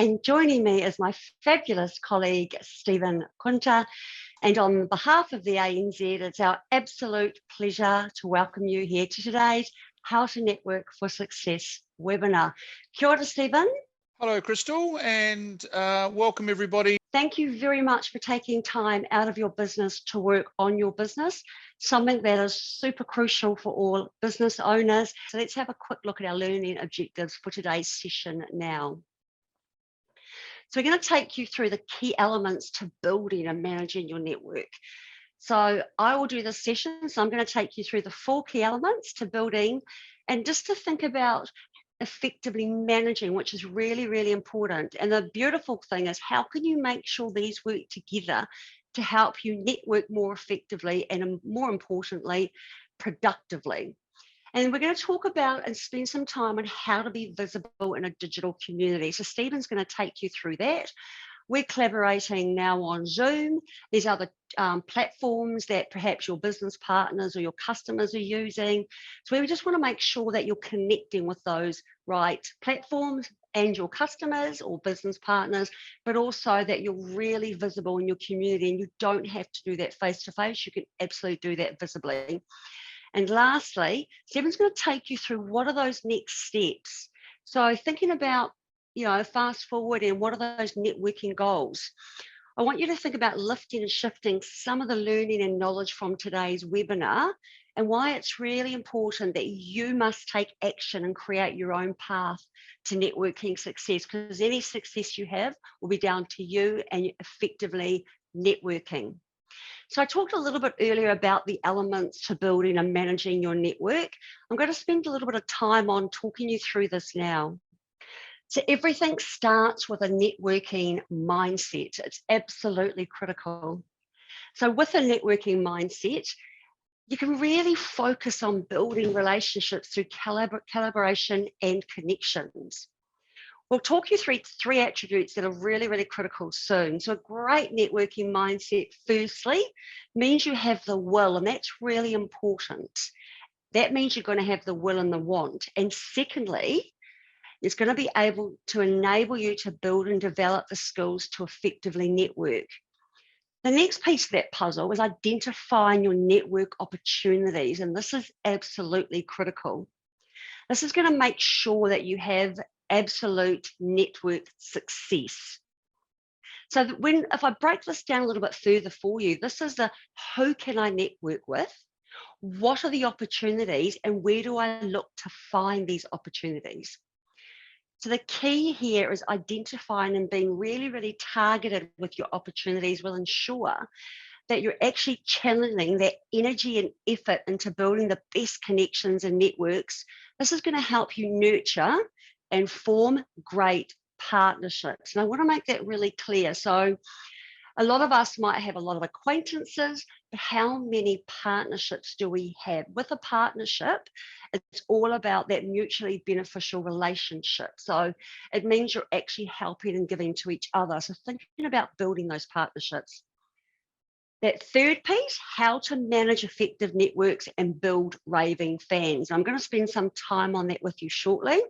and joining me is my fabulous colleague, Stephen Kunta. And on behalf of the ANZ, it's our absolute pleasure to welcome you here to today's How to Network for Success webinar. Kia ora, Stephen. Hello, Crystal, and welcome everybody. Thank you very much for taking time out of your business to work on your business, something that is super crucial for all business owners. So let's have a quick look at our learning objectives for today's session now. So we're going to take you through the key elements to building and managing your network. So I will do this session. So I'm going to take you through the 4 key elements to building and just to think about effectively managing, which is really, really important. And the beautiful thing is, how can you make sure these work together to help you network more effectively and, more importantly, productively? And we're going to talk about and spend some time on how to be visible in a digital community. So Stephen's going to take you through that. We're collaborating now on Zoom. There's other platforms that perhaps your business partners or your customers are using. So we just want to make sure that you're connecting with those right platforms and your customers or business partners, but also that you're really visible in your community and you don't have to do that face-to-face. You can absolutely do that visibly. And lastly, Stephen's going to take you through what are those next steps. So thinking about, fast forward and what are those networking goals? I want you to think about lifting and shifting some of the learning and knowledge from today's webinar and why it's really important that you must take action and create your own path to networking success, because any success you have will be down to you and effectively networking. So I talked a little bit earlier about the elements to building and managing your network. I'm going to spend a little bit of time on talking you through this now. So everything starts with a networking mindset. It's absolutely critical. So with a networking mindset, you can really focus on building relationships through collaboration and connections. We'll talk you through 3 attributes that are really, really critical soon. So a great networking mindset, firstly, means you have the will, and that's really important. That means you're going to have the will and the want. And secondly, it's going to be able to enable you to build and develop the skills to effectively network. The next piece of that puzzle is identifying your network opportunities, and this is absolutely critical. This is going to make sure that you have absolute network success. So if I break this down a little bit further for you, this is the who can I network with, what are the opportunities, and where do I look to find these opportunities? So the key here is identifying and being really, really targeted with your opportunities will ensure that you're actually channeling that energy and effort into building the best connections and networks. This is going to help you nurture and form great partnerships. And I want to make that really clear. So a lot of us might have a lot of acquaintances, but how many partnerships do we have? With a partnership, it's all about that mutually beneficial relationship. So it means you're actually helping and giving to each other. So thinking about building those partnerships. That third piece, how to manage effective networks and build raving fans. I'm going to spend some time on that with you shortly.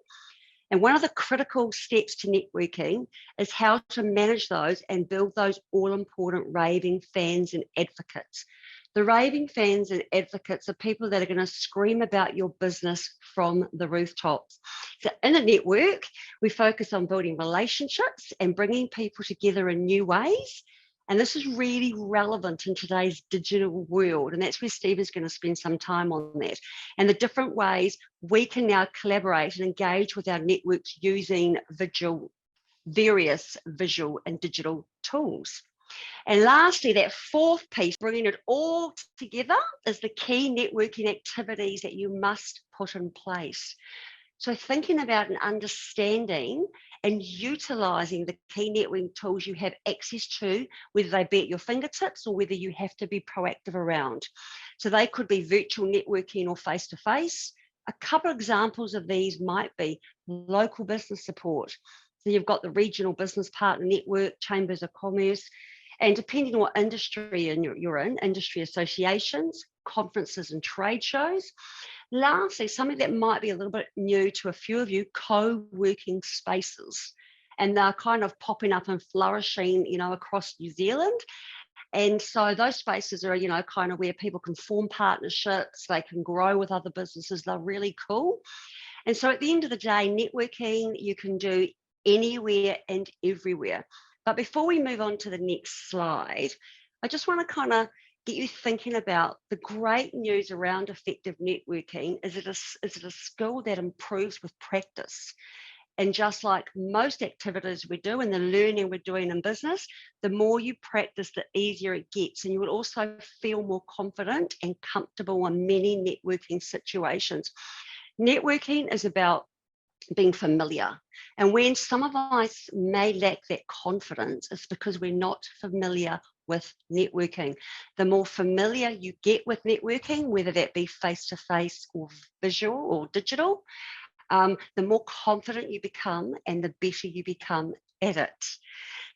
And one of the critical steps to networking is how to manage those and build those all-important raving fans and advocates. The raving fans and advocates are people that are going to scream about your business from the rooftops. So in a network, we focus on building relationships and bringing people together in new ways. And this is really relevant in today's digital world. And that's where Steve is going to spend some time on that. And the different ways we can now collaborate and engage with our networks using various visual and digital tools. And lastly, that fourth piece, bringing it all together, is the key networking activities that you must put in place. So thinking about and understanding and utilising the key networking tools you have access to, whether they be at your fingertips or whether you have to be proactive around. So they could be virtual networking or face-to-face. A couple of examples of these might be local business support. So you've got the regional business partner network, chambers of commerce, and depending on what industry you're in, industry associations, conferences and trade shows. Lastly, something that might be a little bit new to a few of you, co-working spaces. and they're kind of popping up and flourishing, across New Zealand. And so those spaces are, kind of where people can form partnerships, they can grow with other businesses. They're really cool. And so at the end of the day, networking you can do anywhere and everywhere. But before we move on to the next slide, I just want to kind of get you thinking about the great news around effective networking. Is it a skill that improves with practice? And just like most activities we do and the learning we're doing in business, the more you practice, the easier it gets. And you will also feel more confident and comfortable in many networking situations. Networking is about being familiar. And when some of us may lack that confidence, it's because we're not familiar with networking. The more familiar you get with networking, whether that be face-to-face or visual or digital, the more confident you become and the better you become at it.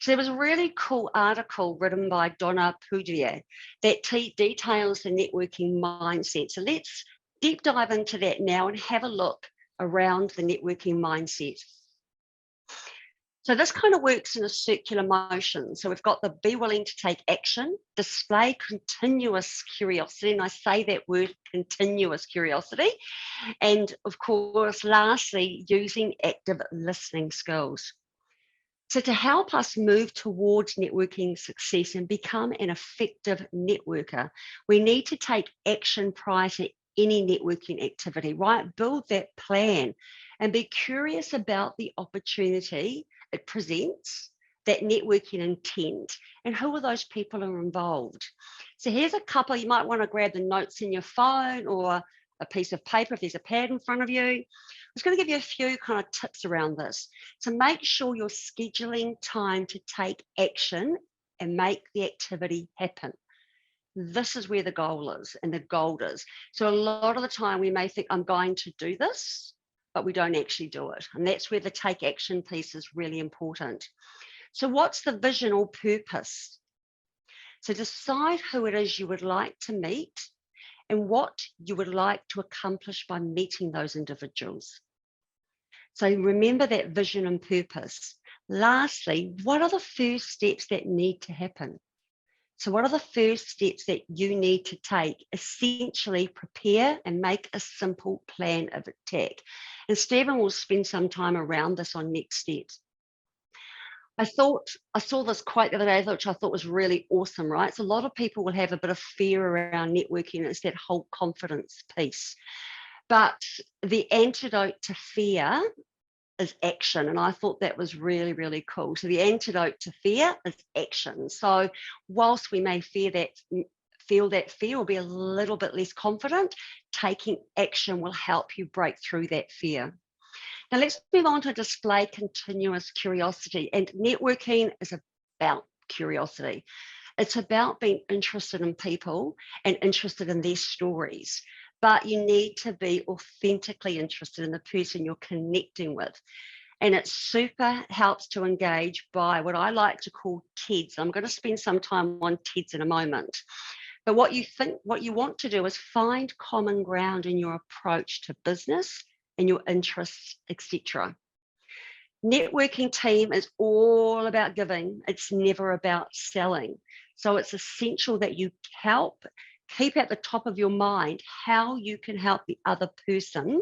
So there was a really cool article written by Donna Pujia that details the networking mindset. So let's deep dive into that now and have a look around the networking mindset. So this kind of works in a circular motion. So we've got the be willing to take action, display continuous curiosity, and I say that word, continuous curiosity, and of course, lastly, using active listening skills. So to help us move towards networking success and become an effective networker, we need to take action prior to any networking activity, right? Build that plan and be curious about the opportunity it presents, that networking intent, and who are those people who are involved. So here's a couple. You might want to grab the notes in your phone or a piece of paper if there's a pad in front of you. I'm just going to give you a few kind of tips around this. So make sure you're scheduling time to take action and make the activity happen. This is where the goal is and the goal is. So a lot of the time we may think I'm going to do this, but we don't actually do it. And that's where the take action piece is really important. So what's the vision or purpose? So decide who it is you would like to meet and what you would like to accomplish by meeting those individuals. So remember that vision and purpose. Lastly, what are the first steps that need to happen? So what are the first steps that you need to take? Essentially prepare and make a simple plan of attack. And Stephen will spend some time around this on next steps. I saw this quote the other day, which I thought was really awesome, right? So a lot of people will have a bit of fear around networking. It's that whole confidence piece. But the antidote to fear is action. And I thought that was really, really cool. So the antidote to fear is action. So whilst we may feel that fear or be a little bit less confident, taking action will help you break through that fear. Now let's move on to display continuous curiosity. And networking is about curiosity. It's about being interested in people and interested in their stories. But you need to be authentically interested in the person you're connecting with. And it super helps to engage by what I like to call TEDs. I'm going to spend some time on TEDs in a moment. But what you want to do is find common ground in your approach to business and your interests, etc. Networking team is all about giving. It's never about selling. So it's essential that you keep at the top of your mind how you can help the other person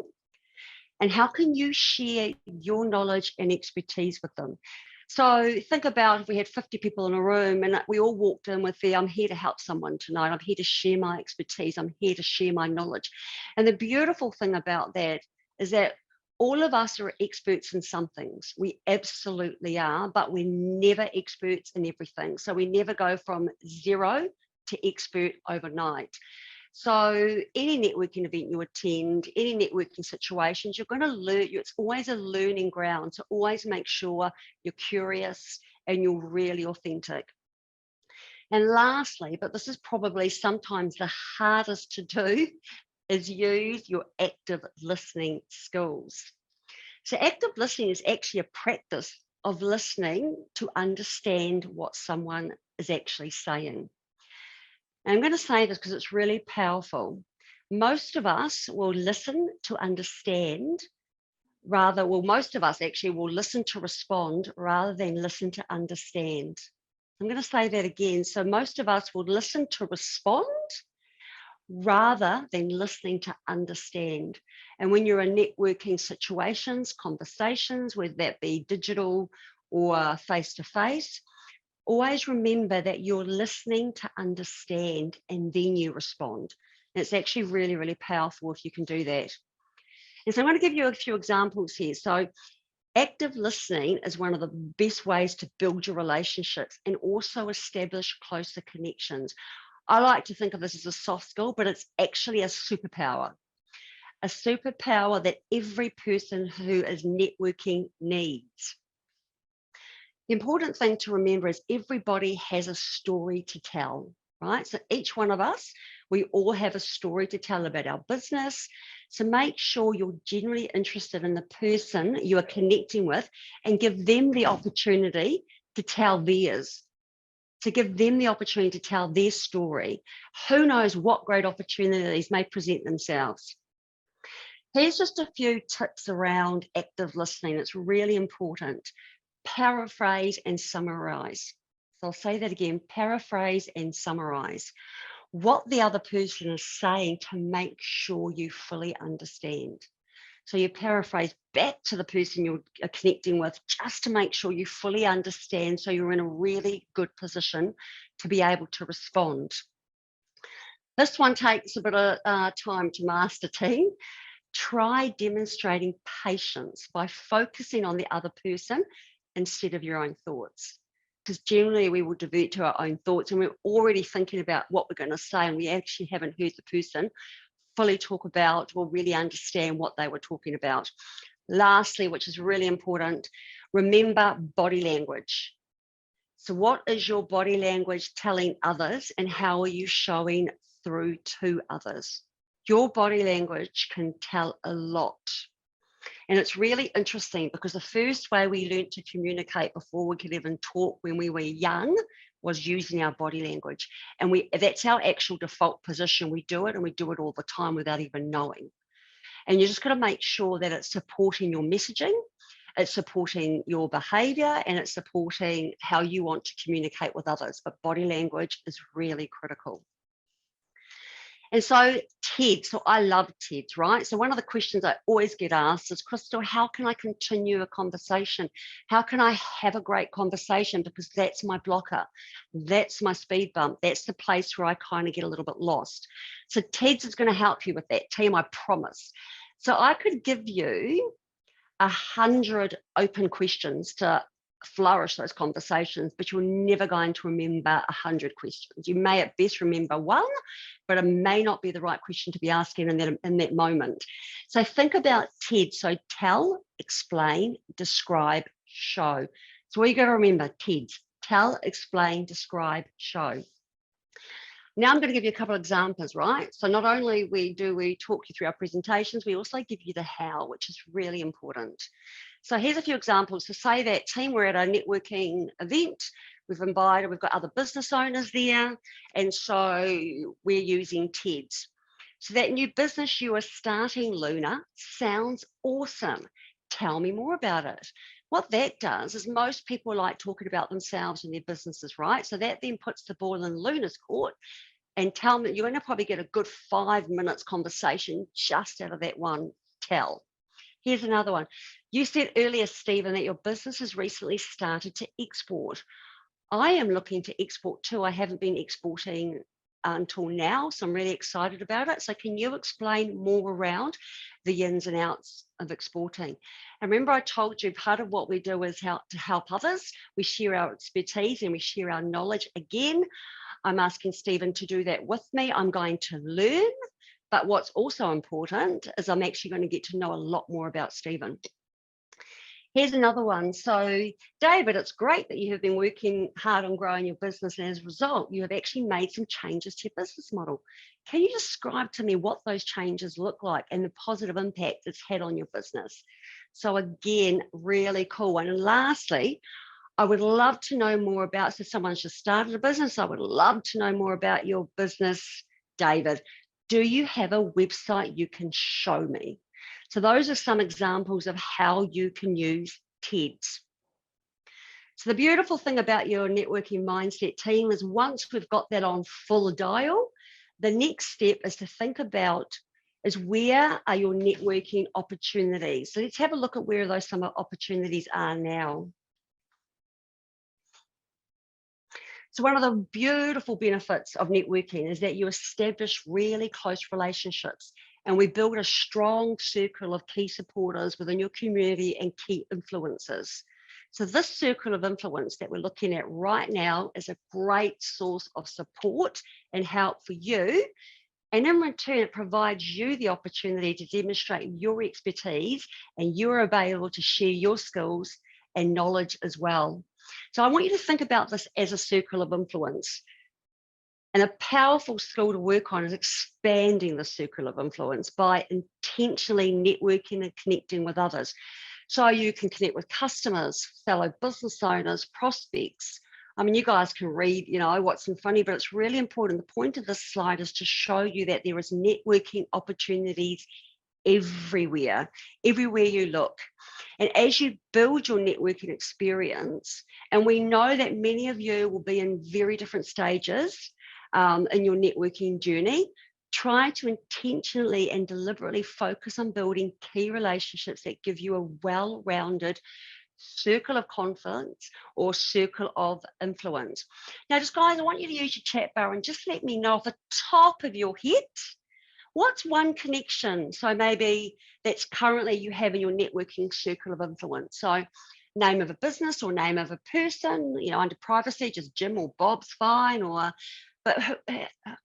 and how can you share your knowledge and expertise with them. So think about if we had 50 people in a room and we all walked in with I'm here to help someone tonight. I'm here to share my expertise. I'm here to share my knowledge. And the beautiful thing about that is that all of us are experts in some things. We absolutely are, but we're never experts in everything. So we never go from zero to expert overnight. So any networking event you attend, any networking situations, you're going to learn. It's always a learning ground. So always make sure you're curious and you're really authentic. And lastly, but this is probably sometimes the hardest to do, is use your active listening skills. So active listening is actually a practice of listening to understand what someone is actually saying. And I'm going to say this because it's really powerful. Most of us will listen to understand, most of us actually will listen to respond rather than listen to understand. I'm going to say that again. So most of us will listen to respond rather than listening to understand. And when you're in networking situations, conversations, whether that be digital or face-to-face, always remember that you're listening to understand and then you respond. And it's actually really, really powerful if you can do that. And so I'm going to give you a few examples here. So active listening is one of the best ways to build your relationships and also establish closer connections. I like to think of this as a soft skill, but it's actually a superpower that every person who is networking needs. The important thing to remember is everybody has a story to tell, right? So each one of us, we all have a story to tell about our business. So make sure you're genuinely interested in the person you are connecting with and give them the opportunity to tell theirs, to give them the opportunity to tell their story. Who knows what great opportunities may present themselves. Here's just a few tips around active listening. It's really important. Paraphrase and summarize. So I'll say that again, paraphrase and summarize what the other person is saying to make sure you fully understand. So you paraphrase back to the person you're connecting with just to make sure you fully understand, so you're in a really good position to be able to respond. This one takes a bit of time to master, team. Try demonstrating patience by focusing on the other person instead of your own thoughts. Because generally we will divert to our own thoughts and we're already thinking about what we're going to say and we actually haven't heard the person fully talk about or really understand what they were talking about. Lastly, which is really important, remember body language. So what is your body language telling others and how are you showing through to others? Your body language can tell a lot. And it's really interesting because the first way we learned to communicate before we could even talk when we were young was using our body language. And that's our actual default position. We do it and we do it all the time without even knowing. And you just got to make sure that it's supporting your messaging, it's supporting your behavior, and it's supporting how you want to communicate with others. But body language is really critical. And so TED, so I love TEDs, right? So one of the questions I always get asked is, Crystal, how can I continue a conversation? How can I have a great conversation? Because that's my blocker. That's my speed bump. That's the place where I kind of get a little bit lost. So TEDs is going to help you with that, team, I promise. So I could give you 100 open questions to flourish those conversations, but you're never going to remember 100 questions. You may at best remember one, but it may not be the right question to be asking in that moment. So think about TED. So tell, explain, describe, show. So what you got to remember, TED, tell, explain, describe, show. Now I'm going to give you a couple of examples, right? So not only do we talk you through our presentations, we also give you the how, which is really important. So here's a few examples. To say that, team, we're at a networking event. We've got other business owners there. And so we're using TEDs. So that new business you are starting, Luna, sounds awesome. Tell me more about it. What that does is most people like talking about themselves and their businesses, right? So that then puts the ball in Luna's court and tell me, you're going to probably get a good 5 minutes conversation just out of that one tell. Here's another one. You said earlier, Stephen, that your business has recently started to export. I am looking to export too. I haven't been exporting until now, so I'm really excited about it. So can you explain more around the ins and outs of exporting? And remember, I told you part of what we do is to help others. We share our expertise and we share our knowledge. Again, I'm asking Stephen to do that with me. I'm going to learn, but what's also important is I'm actually going to get to know a lot more about Stephen. Here's another one. So, David, it's great that you have been working hard on growing your business, and as a result, you have actually made some changes to your business model. Can you describe to me what those changes look like and the positive impact it's had on your business? So again, really cool one. And lastly, I would love to know more about, so someone's just started a business, I would love to know more about your business, David. Do you have a website you can show me? So those are some examples of how you can use TEDs. So the beautiful thing about your networking mindset team is once we've got that on full dial, the next step is to think about is where are your networking opportunities? So let's have a look at where those some opportunities are now. So one of the beautiful benefits of networking is that you establish really close relationships and we build a strong circle of key supporters within your community and key influencers. So this circle of influence that we're looking at right now is a great source of support and help for you. And in return, it provides you the opportunity to demonstrate your expertise and you're available to share your skills and knowledge as well. So I want you to think about this as a circle of influence. And a powerful skill to work on is expanding the circle of influence by intentionally networking and connecting with others. So you can connect with customers, fellow business owners, prospects. I mean, you guys can read, what's in front of you, but it's really important. The point of this slide is to show you that there is networking opportunities everywhere you look. And as you build your networking experience, and we know that many of you will be in very different stages in your networking journey, try to intentionally and deliberately focus on building key relationships that give you a well-rounded circle of confidence or circle of influence. Now, just guys, I want you to use your chat bar and just let me know off the top of your head, what's one connection? So maybe that's currently you have in your networking circle of influence. So name of a business or name of a person, under privacy, just Jim or Bob's fine, but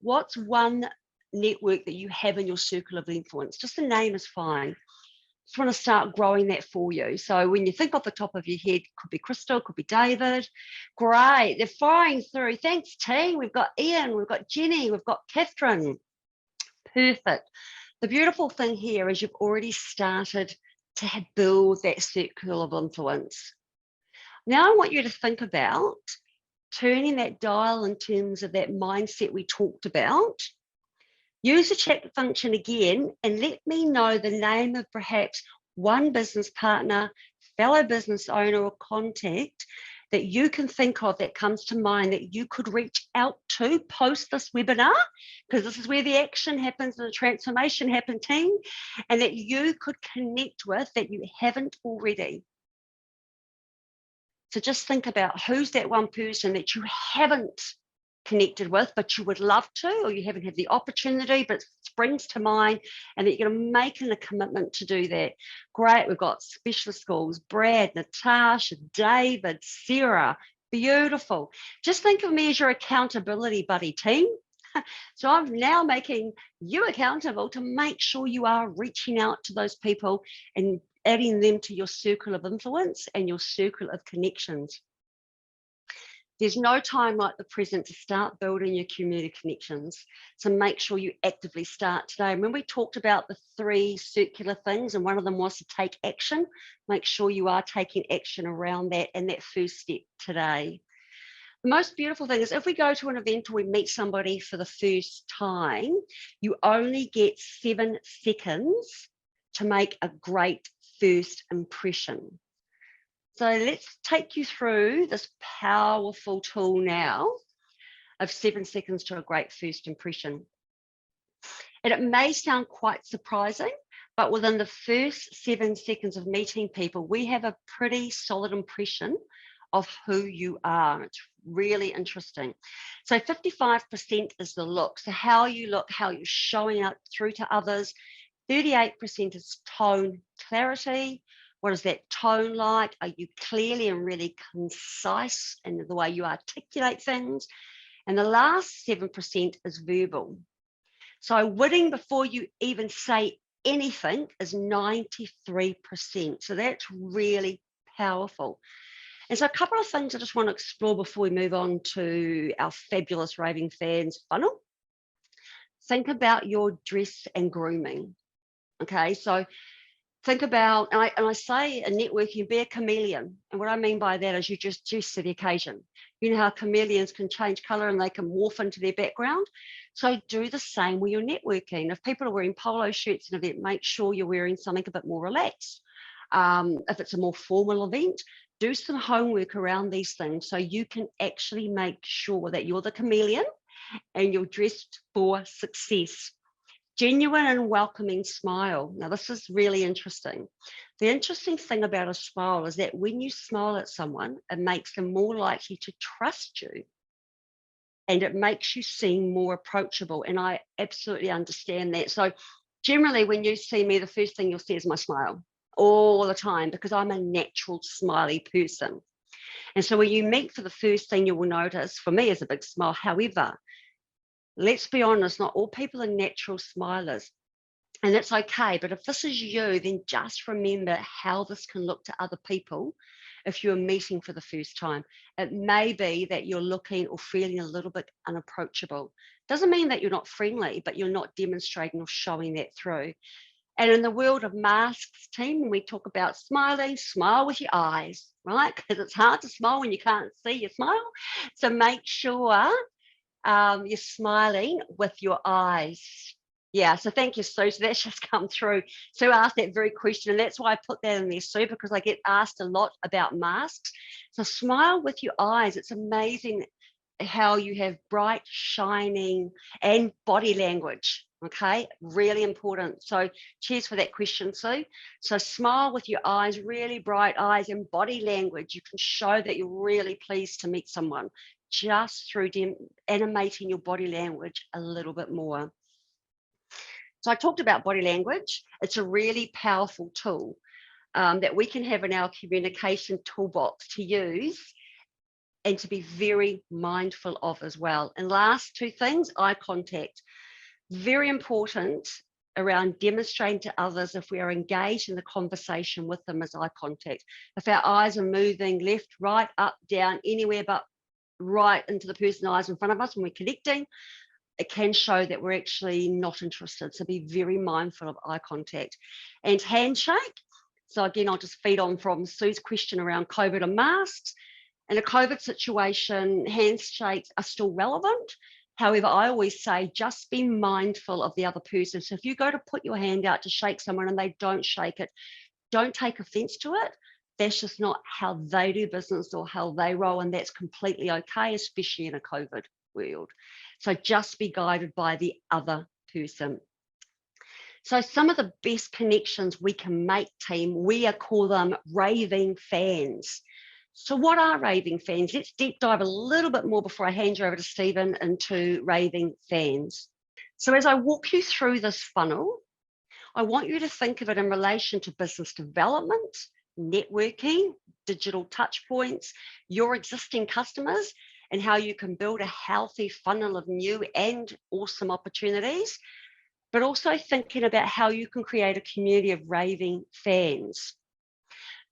what's one network that you have in your circle of influence? Just the name is fine. Just want to start growing that for you. So when you think off the top of your head, could be Crystal, could be David. Great, they're firing through. Thanks, team. We've got Ian, we've got Jenny, we've got Catherine. Perfect. The beautiful thing here is you've already started to build that circle of influence. Now I want you to think about turning that dial in terms of that mindset we talked about. Use the chat function again and let me know the name of perhaps one business partner, fellow business owner or contact that you can think of that comes to mind that you could reach out to post this webinar, because this is where the action happens and the transformation happens, team, and that you could connect with that you haven't already. So just think about who's that one person that you haven't connected with, but you would love to, or you haven't had the opportunity, but it springs to mind, and that you're going to make a commitment to do that. Great. We've got specialist schools, Brad, Natasha, David, Sarah. Beautiful. Just think of me as your accountability buddy, team. So I'm now making you accountable to make sure you are reaching out to those people and adding them to your circle of influence and your circle of connections. There's no time like the present to start building your community connections. So make sure you actively start today. And when we talked about the 3 circular things, and one of them was to take action, make sure you are taking action around that and that first step today. The most beautiful thing is if we go to an event or we meet somebody for the first time, you only get 7 seconds to make a great first impression. So let's take you through this powerful tool now of 7 seconds to a great first impression. And it may sound quite surprising, but within the first 7 seconds of meeting people, we have a pretty solid impression of who you are. It's really interesting. So 55% is the look. So how you look, how you're showing up through to others. 38% is tone, clarity. What is that tone like? Are you clearly and really concise in the way you articulate things? And the last 7% is verbal. So winning before you even say anything is 93%. So that's really powerful. And so a couple of things I just want to explore before we move on to our fabulous raving fans funnel. Think about your dress and grooming. Okay, so think about, and I say in networking, be a chameleon. And what I mean by that is you just dress to the occasion. You know how chameleons can change color and they can morph into their background. So do the same when you're networking. If people are wearing polo shirts in an event, make sure you're wearing something a bit more relaxed. If it's a more formal event, do some homework around these things so you can actually make sure that you're the chameleon and you're dressed for success. Genuine and welcoming smile. Now, this is really interesting. The interesting thing about a smile is that when you smile at someone, it makes them more likely to trust you and it makes you seem more approachable. And I absolutely understand that. So, generally, when you see me, the first thing you'll see is my smile all the time because I'm a natural smiley person. And so, when you meet for the first thing you will notice for me is a big smile. However, let's be honest, not all people are natural smilers. And that's okay. But if this is you, then just remember how this can look to other people if you're meeting for the first time. It may be that you're looking or feeling a little bit unapproachable. Doesn't mean that you're not friendly, but you're not demonstrating or showing that through. And in the world of masks, team, when we talk about smiling, smile with your eyes, right? Because it's hard to smile when you can't see your smile. So make sure you're smiling with your eyes. Yeah, so thank you, Sue. So that's just come through. Sue asked that very question, and that's why I put that in there, Sue, because I get asked a lot about masks. So smile with your eyes. It's amazing how you have bright, shining, and body language. Okay, really important. So cheers for that question, Sue. So smile with your eyes, really bright eyes, and body language. You can show that you're really pleased to meet someone just through animating your body language a little bit more. So I talked about body language. It's a really powerful tool that we can have in our communication toolbox to use and to be very mindful of as well. And last two things, eye contact. Very important around demonstrating to others if we are engaged in the conversation with them as eye contact. If our eyes are moving left, right, up, down, anywhere but right into the person's eyes in front of us when we're connecting, it can show that we're actually not interested. So be very mindful of eye contact. And handshake. So again, I'll just feed on from Sue's question around COVID and masks. In a COVID situation, handshakes are still relevant. However, I always say just be mindful of the other person. So if you go to put your hand out to shake someone and they don't shake it, don't take offense to it. That's just not how they do business or how they roll. And that's completely okay, especially in a COVID world. So just be guided by the other person. So some of the best connections we can make, team, we call them raving fans. So what are raving fans? Let's deep dive a little bit more before I hand you over to Stephen into raving fans. So as I walk you through this funnel, I want you to think of it in relation to business development, networking, digital touch points, your existing customers, and how you can build a healthy funnel of new and awesome opportunities, but also thinking about how you can create a community of raving fans.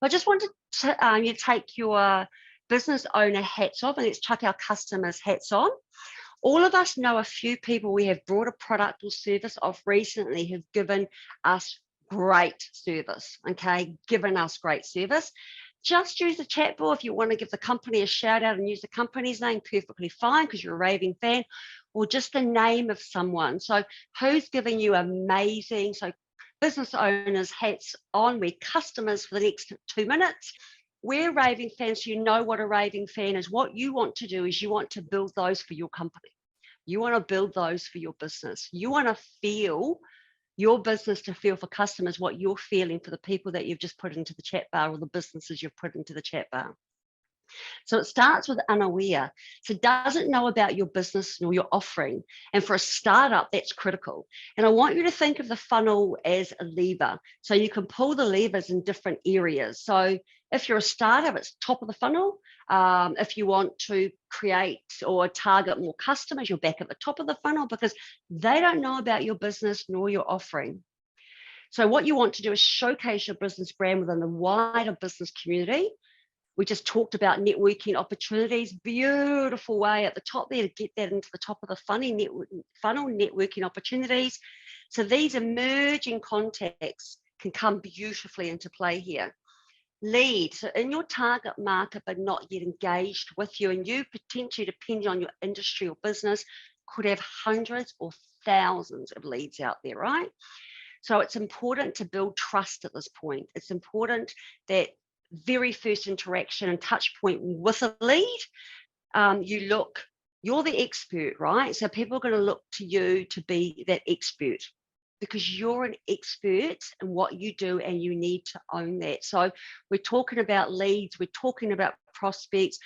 I just wanted to you take your business owner hats off and let's chuck our customers hats on. All of us know a few people we have brought a product or service off recently who've given us great service, okay? Given us great service. Just use the chat bar if you want to give the company a shout out and use the company's name, perfectly fine because you're a raving fan, or just the name of someone. So who's giving you amazing, so business owners hats on, we're customers for the next 2 minutes. We're raving fans, so you know what a raving fan is. What you want to do is you want to build those for your company. You want to build those for your business. You want to feel your business to feel for customers what you're feeling for the people that you've just put into the chat bar or the businesses you've put into the chat bar. So it starts with unaware. So doesn't know about your business nor your offering. And for a startup, that's critical. And I want you to think of the funnel as a lever. So you can pull the levers in different areas. So if you're a startup, it's top of the funnel. If you want to create or target more customers, you're back at the top of the funnel because they don't know about your business nor your offering. So what you want to do is showcase your business brand within the wider business community. We just talked about networking opportunities, beautiful way at the top there to get that into the top of the funnel networking opportunities. So these emerging contacts can come beautifully into play here. Leads, so in your target market but not yet engaged with you, and you potentially, depending on your industry or business, could have hundreds or thousands of leads out there, right? So it's important to build trust at this point. It's important that very first interaction and touch point with a lead, you're the expert, right? So people are going to look to you to be that expert, because you're an expert in what you do and you need to own that. So we're talking about leads, we're talking about prospects.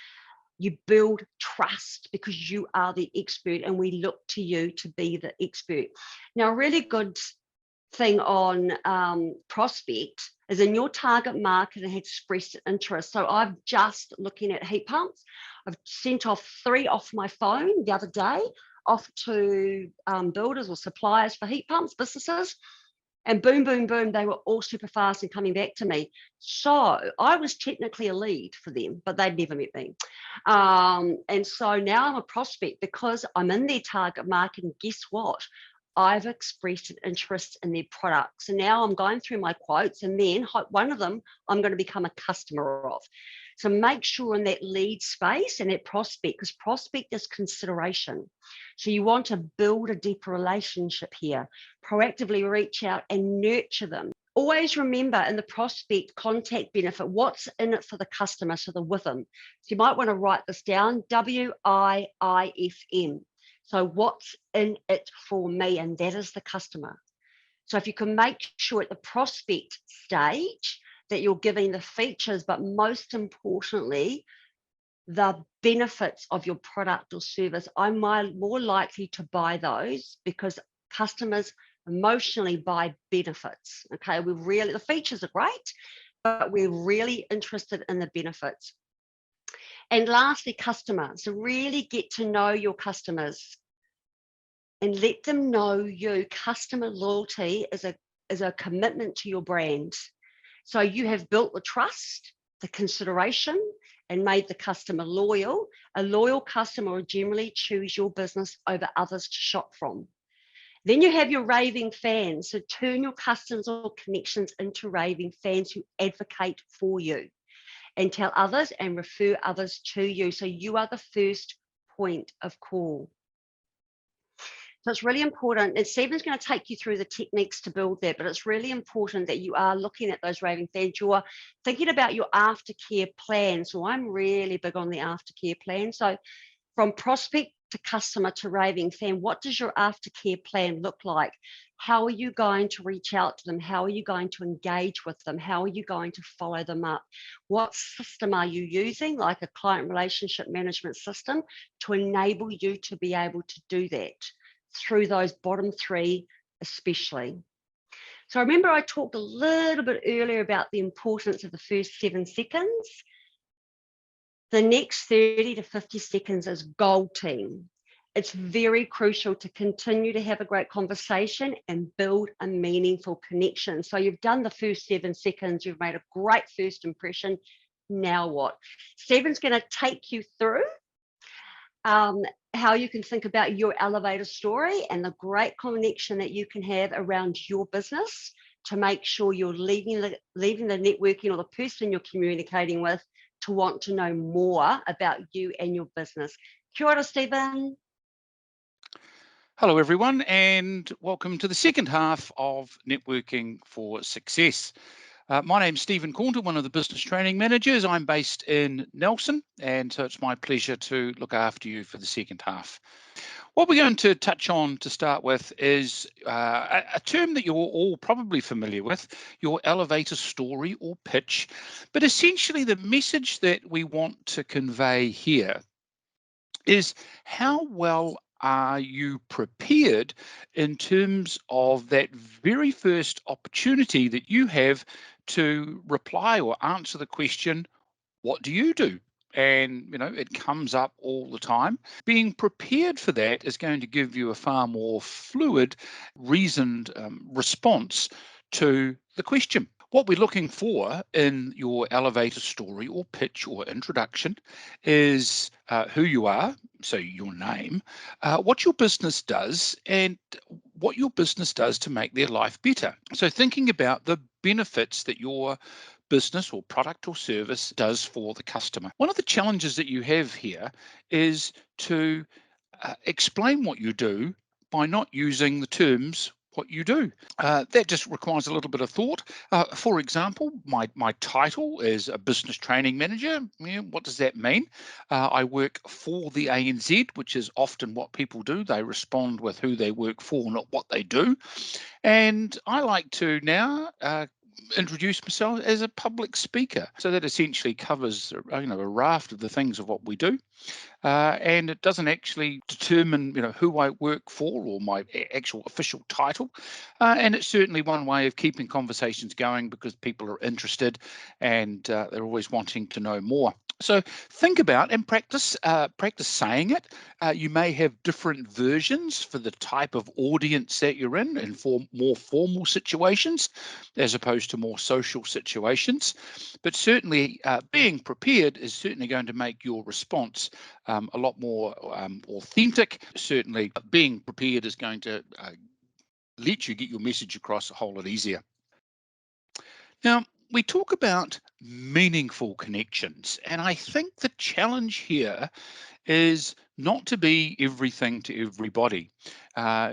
You build trust because you are the expert and we look to you to be the expert. Now, a really good thing on prospect is in your target market and had expressed interest. So I'm just looking at heat pumps. I've sent off 3 off my phone the other day, off to builders or suppliers for heat pumps, businesses, and boom, boom, boom, they were all super fast and coming back to me. So I was technically a lead for them, but they'd never met me. And so now I'm a prospect because I'm in their target market, and guess what? I've expressed an interest in their products. And now I'm going through my quotes, and then one of them I'm going to become a customer of. So make sure in that lead space and that prospect, because prospect is consideration. So you want to build a deeper relationship here, proactively reach out and nurture them. Always remember in the prospect contact benefit, what's in it for the customer, so the WIFM. So you might want to write this down, WIIFM. So what's in it for me? And that is the customer. So if you can make sure at the prospect stage that you're giving the features, but most importantly, the benefits of your product or service, I'm more likely to buy those because customers emotionally buy benefits. Okay, the features are great, but we're really interested in the benefits. And lastly, customers. So really get to know your customers and let them know you. Customer loyalty is a commitment to your brand. So you have built the trust, the consideration, and made the customer loyal. A loyal customer will generally choose your business over others to shop from. Then you have your raving fans. So turn your customers or connections into raving fans who advocate for you and tell others and refer others to you. So you are the first point of call. So it's really important, and Stephen's going to take you through the techniques to build that, but it's really important that you are looking at those raving fans. You are thinking about your aftercare plan. So I'm really big on the aftercare plan. So from prospect to customer to raving fan, what does your aftercare plan look like? How are you going to reach out to them? How are you going to engage with them? How are you going to follow them up? What system are you using, like a client relationship management system, to enable you to be able to do that through those bottom 3 especially? So remember I talked a little bit earlier about the importance of the first 7 seconds. The next 30 to 50 seconds is gold, team. It's very crucial to continue to have a great conversation and build a meaningful connection. So you've done the first 7 seconds, you've made a great first impression. Now what? Stephen's going to take you through how you can think about your elevator story and the great connection that you can have around your business to make sure you're leaving the networking or the person you're communicating with to want to know more about you and your business. Kia ora, Stephen. Hello, everyone, and welcome to the second half of Networking for Success. My name's Stephen Cornton, one of the business training managers. I'm based in Nelson, and so it's my pleasure to look after you for the second half. What we're going to touch on to start with is a term that you're all probably familiar with, your elevator story or pitch. But essentially, the message that we want to convey here is how well are you prepared in terms of that very first opportunity that you have to reply or answer the question, what do you do? And, you know, it comes up all the time. Being prepared for that is going to give you a far more fluid, reasoned response to the question. What we're looking for in your elevator story or pitch or introduction is who you are, so your name, what your business does, and what your business does to make their life better. So thinking about the benefits that your business or product or service does for the customer. One of the challenges that you have here is to explain what you do by not using the terms what you do. That just requires a little bit of thought. For example, my title is a business training manager. What does that mean? I work for the ANZ, which is often what people do. They respond with who they work for, not what they do. And I like to now introduce myself as a public speaker. So that essentially covers a raft of the things of what we do. And it doesn't actually determine who I work for or my actual official title. And it's certainly one way of keeping conversations going because people are interested and they're always wanting to know more. So think about and practice saying it. You may have different versions for the type of audience that you're in for more formal situations as opposed to more social situations. But certainly being prepared is certainly going to make your response a lot more authentic. Certainly being prepared is going to let you get your message across a whole lot easier. Now, we talk about meaningful connections, and I think the challenge here is not to be everything to everybody.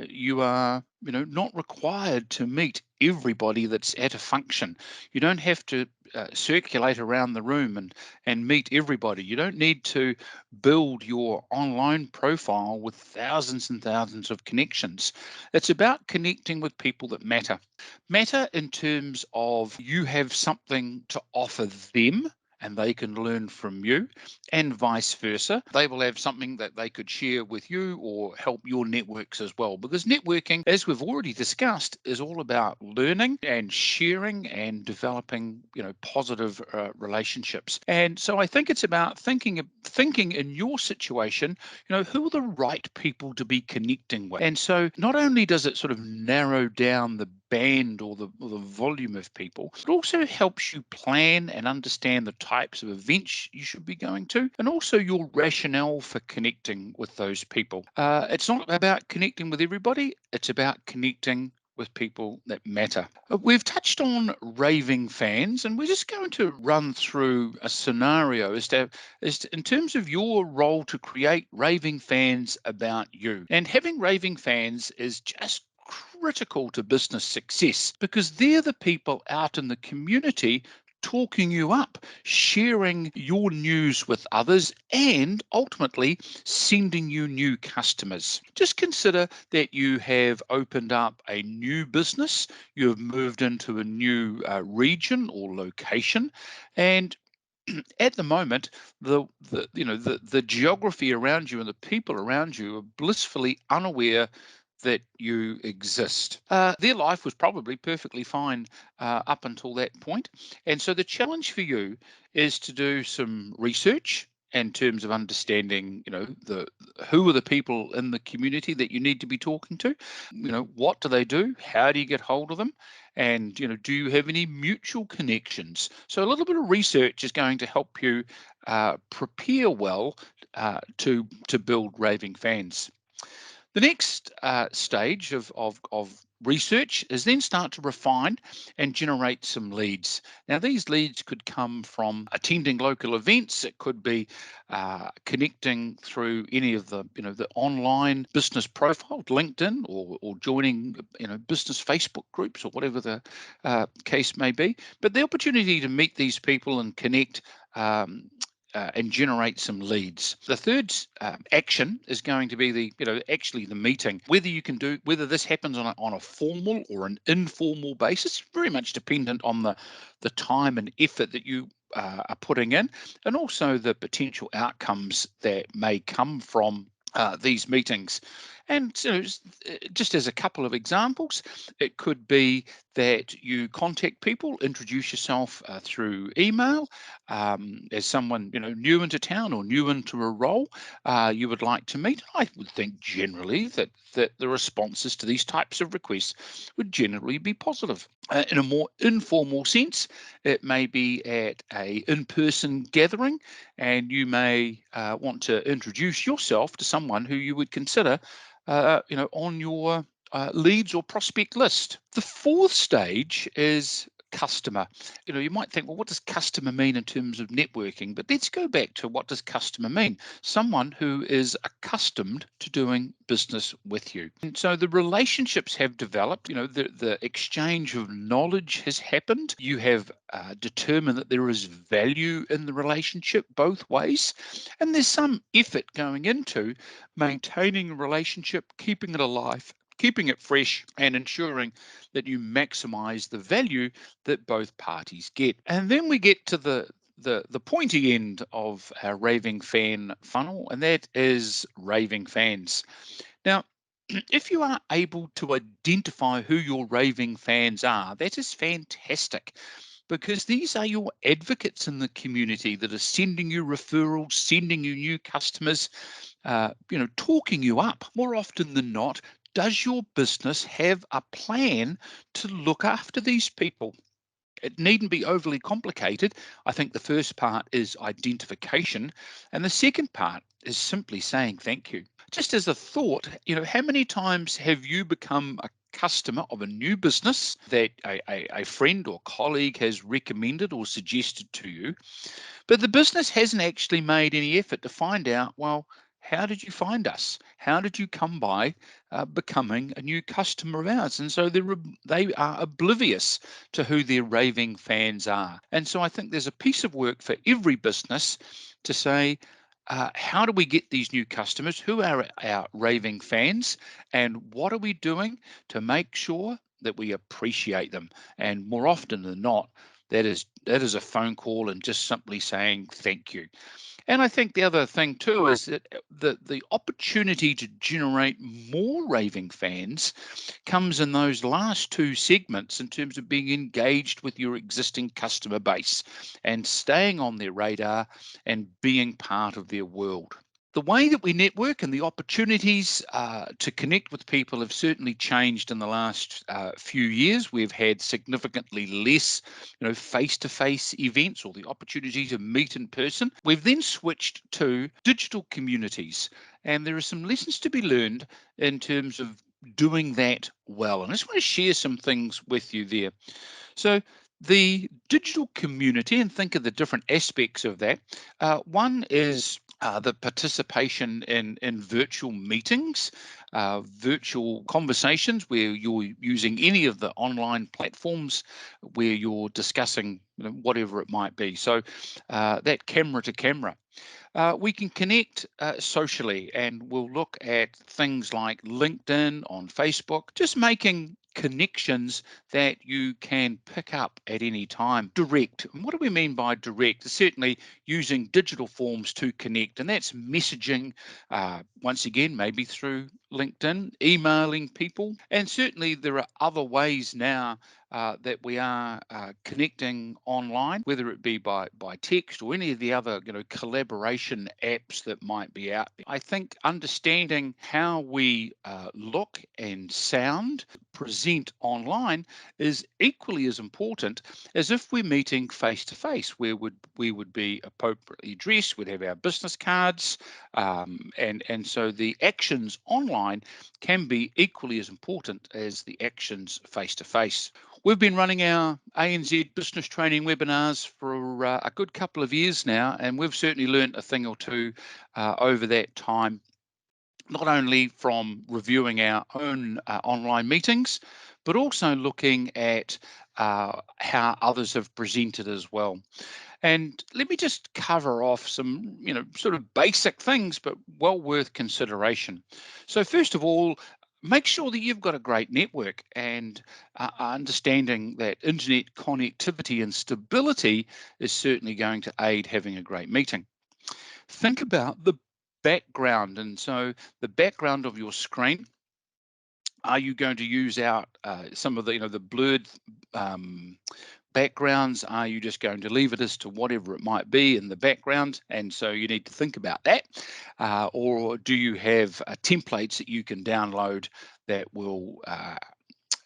You are, not required to meet everybody that's at a function. You don't have to circulate around the room and meet everybody. You don't need to build your online profile with thousands and thousands of connections. It's about connecting with people that matter. Matter in terms of you have something to offer them and they can learn from you, and vice versa. They will have something that they could share with you or help your networks as well. Because networking, as we've already discussed, is all about learning and sharing and developing, positive relationships. And so I think it's about thinking in your situation, who are the right people to be connecting with. And so not only does it sort of narrow down the band or the volume of people, it also helps you plan and understand the types of events you should be going to, and also your rationale for connecting with those people. It's not about connecting with everybody, it's about connecting with people that matter. We've touched on raving fans, and we're just going to run through a scenario as to in terms of your role to create raving fans about you. And having raving fans is just critical to business success because they're the people out in the community talking you up, sharing your news with others, and ultimately sending you new customers. Just consider that you have opened up a new business, you have moved into a new region or location, and at the moment, the geography around you and the people around you are blissfully unaware that you exist. Their life was probably perfectly fine up until that point. And so the challenge for you is to do some research in terms of understanding, who are the people in the community that you need to be talking to? What do they do? How do you get hold of them? And, do you have any mutual connections? So a little bit of research is going to help you prepare well to build raving fans. The next stage of research is then start to refine and generate some leads. Now, these leads could come from attending local events. It could be connecting through any of the online business profile, LinkedIn, or joining business Facebook groups or whatever the case may be. But the opportunity to meet these people and connect and generate some leads. The third action is going to be the meeting. Whether this happens on a formal or an informal basis, very much dependent on the time and effort that you are putting in, and also the potential outcomes that may come from these meetings. And just as a couple of examples, it could be that you contact people, introduce yourself through email as someone new into town or new into a role you would like to meet. I would think generally that the responses to these types of requests would generally be positive. In a more informal sense, it may be at a in-person gathering, and you may want to introduce yourself to someone who you would consider on your leads or prospect list. The fourth stage is customer. You might think, well, what does customer mean in terms of networking? But let's go back to, what does customer mean? Someone who is accustomed to doing business with you. And so the relationships have developed, the exchange of knowledge has happened. You have determined that there is value in the relationship both ways. And there's some effort going into maintaining a relationship, keeping it alive, keeping it fresh, and ensuring that you maximize the value that both parties get. And then we get to the pointy end of our raving fan funnel, and that is raving fans. Now, if you are able to identify who your raving fans are, that is fantastic, because these are your advocates in the community that are sending you referrals, sending you new customers, talking you up. More often than not, does your business have a plan to look after these people? It needn't be overly complicated. I think the first part is identification, and the second part is simply saying thank you. Just as a thought, how many times have you become a customer of a new business that a friend or colleague has recommended or suggested to you, but the business hasn't actually made any effort to find out, well, how did you find us? How did you come by becoming a new customer of ours? And so they are oblivious to who their raving fans are. And so I think there's a piece of work for every business to say, how do we get these new customers? Who are our raving fans? And what are we doing to make sure that we appreciate them? And more often than not, that is a phone call and just simply saying thank you. And I think the other thing too is that the opportunity to generate more raving fans comes in those last two segments in terms of being engaged with your existing customer base and staying on their radar and being part of their world. The way that we network and the opportunities to connect with people have certainly changed in the last few years. We've had significantly less, face-to-face events or the opportunity to meet in person. We've then switched to digital communities, and there are some lessons to be learned in terms of doing that well. And I just want to share some things with you there. So the digital community, and think of the different aspects of that. One is the participation in virtual meetings, virtual conversations where you're using any of the online platforms where you're discussing whatever it might be. So that camera to camera. We can connect socially, and we'll look at things like LinkedIn, on Facebook, just making connections that you can pick up at any time. Direct. And what do we mean by direct? Certainly using digital forms to connect, and that's messaging, once again, maybe through LinkedIn, emailing people, and certainly there are other ways now that we are connecting online, whether it be by text or any of the other collaboration apps that might be out there. I think understanding how we look and sound, present online is equally as important as if we're meeting face to face, where we would be appropriately dressed, we'd have our business cards, and so the actions online can be equally as important as the actions face to face. We've been running our ANZ business training webinars for a good couple of years now, and we've certainly learnt a thing or two over that time, not only from reviewing our own online meetings, but also looking at how others have presented as well. And let me just cover off some, sort of basic things, but well worth consideration. So first of all, make sure that you've got a great network, and understanding that internet connectivity and stability is certainly going to aid having a great meeting. Think about the background, and so the background of your screen. Are you going to use out some of the, the blurred backgrounds? Are you just going to leave it as to whatever it might be in the background? And so you need to think about that. Or do you have templates that you can download that will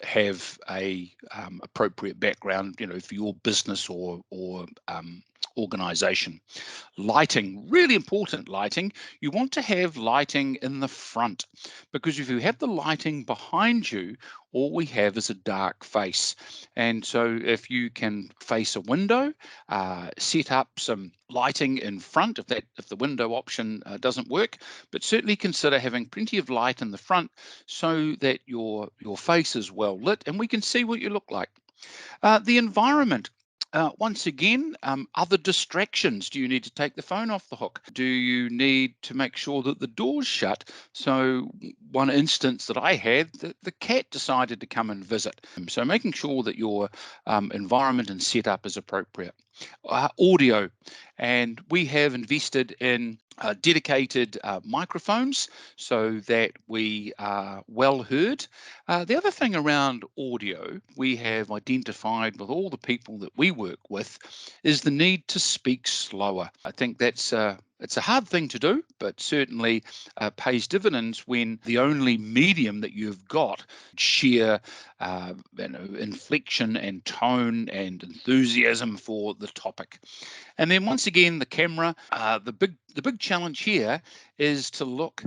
have a appropriate background, for your business or organization. Lighting, really important lighting. You want to have lighting in the front, because if you have the lighting behind you, all we have is a dark face. And so if you can face a window, set up some lighting in front if the window option doesn't work, but certainly consider having plenty of light in the front so that your face is well lit and we can see what you look like. The environment. Once again, other distractions. Do you need to take the phone off the hook? Do you need to make sure that the door's shut? So one instance that I had, the cat decided to come and visit. So making sure that your environment and setup is appropriate. Audio, and we have invested in dedicated microphones so that we are well heard. The other thing around audio we have identified with all the people that we work with is the need to speak slower. I think that's it's a hard thing to do, but certainly pays dividends when the only medium that you've got sheer inflection and tone and enthusiasm for the topic. And then once again, the camera. The big challenge here is to look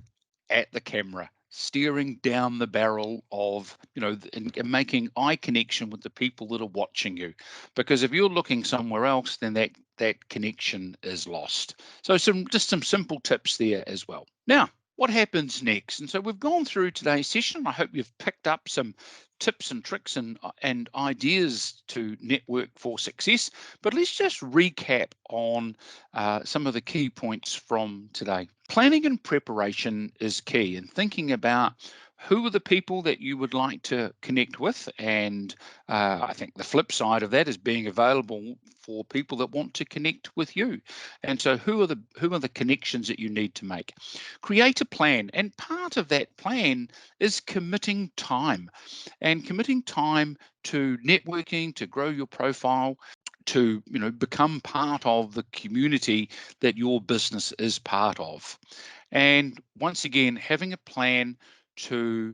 at the camera, steering down the barrel of, and making eye connection with the people that are watching you. Because if you're looking somewhere else, then that connection is lost. So just some simple tips there as well. Now, what happens next? And so we've gone through today's session. I hope you've picked up some tips and tricks and ideas to network for success. But let's just recap on some of the key points from today. Planning and preparation is key, and thinking about who are the people that you would like to connect with, and I think the flip side of that is being available for people that want to connect with you. And so who are the connections that you need to make? Create a plan, and part of that plan is committing time, and committing time to networking, to grow your profile, to become part of the community that your business is part of. And once again, having a plan to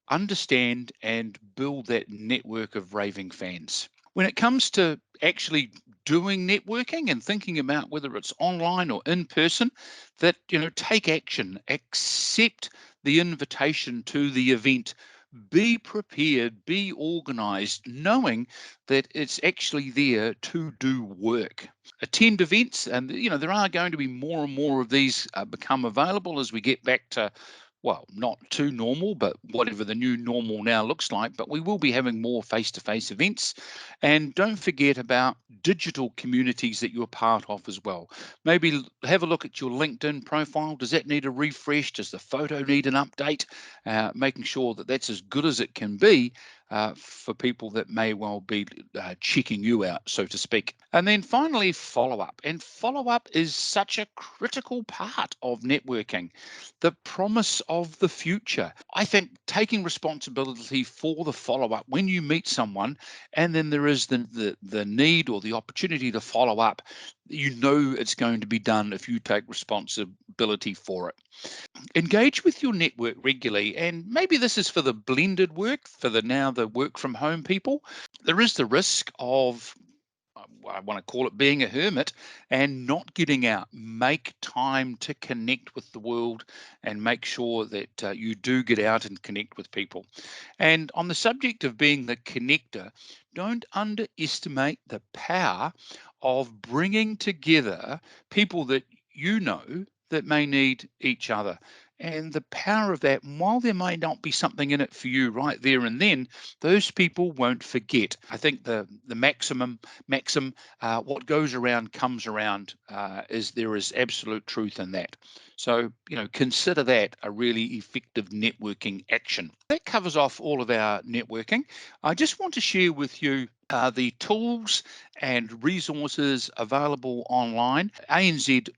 understand and build that network of raving fans. When it comes to actually doing networking and thinking about whether it's online or in person, that take action, accept the invitation to the event, be prepared, be organized, knowing that it's actually there to do work. Attend events, and there are going to be more and more of these become available as we get back to, well, not too normal, but whatever the new normal now looks like. But we will be having more face-to-face events. And don't forget about digital communities that you're part of as well. Maybe have a look at your LinkedIn profile. Does that need a refresh? Does the photo need an update? Making sure that that's as good as it can be for people that may well be checking you out, so to speak. And then finally, follow-up. And follow-up is such a critical part of networking. The promise of the future. I think taking responsibility for the follow-up when you meet someone, and then there is the need or the opportunity to follow up, it's going to be done if you take responsibility for it. Engage with your network regularly, and maybe this is for the blended work, for the work from home people. There is the risk of, I want to call it, being a hermit and not getting out. Make time to connect with the world and make sure that you do get out and connect with people. And on the subject of being the connector, don't underestimate the power of bringing together people that that may need each other. And the power of that, while there may not be something in it for you right there and then, those people won't forget. I think the maxim, what goes around comes around, there is absolute truth in that. So, consider that a really effective networking action. That covers off all of our networking. I just want to share with you the tools and resources available online, anz.co.nz/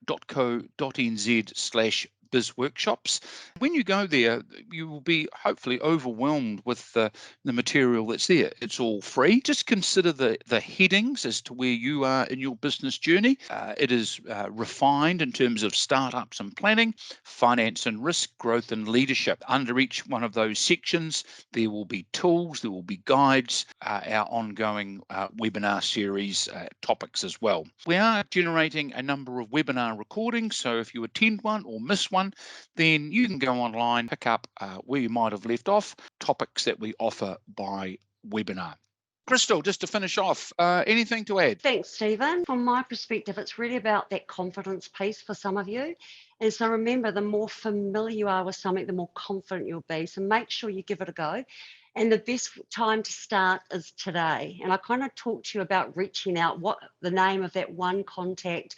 Biz Workshops. When you go there, you will be hopefully overwhelmed with the material that's there. It's all free. Just consider the headings as to where you are in your business journey. It is refined in terms of startups and planning, finance and risk, growth and leadership. Under each one of those sections, there will be tools, there will be guides, our ongoing webinar series topics as well. We are generating a number of webinar recordings, so if you attend one or miss one, then you can go online, pick up where you might have left off, topics that we offer by webinar. Crystal, just to finish off, anything to add? Thanks, Stephen. From my perspective, it's really about that confidence piece for some of you. And so remember, the more familiar you are with something, the more confident you'll be. So make sure you give it a go. And the best time to start is today. And I kind of talked to you about reaching out, what the name of that one contact,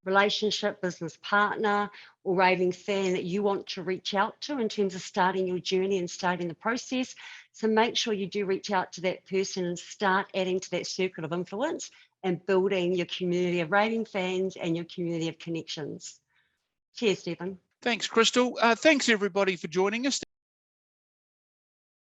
relationship, business partner, or raving fan that you want to reach out to in terms of starting your journey and starting the process. So make sure you do reach out to that person and start adding to that circle of influence and building your community of raving fans and your community of connections. Cheers, Stephen. Thanks, Crystal. Thanks, everybody, for joining us.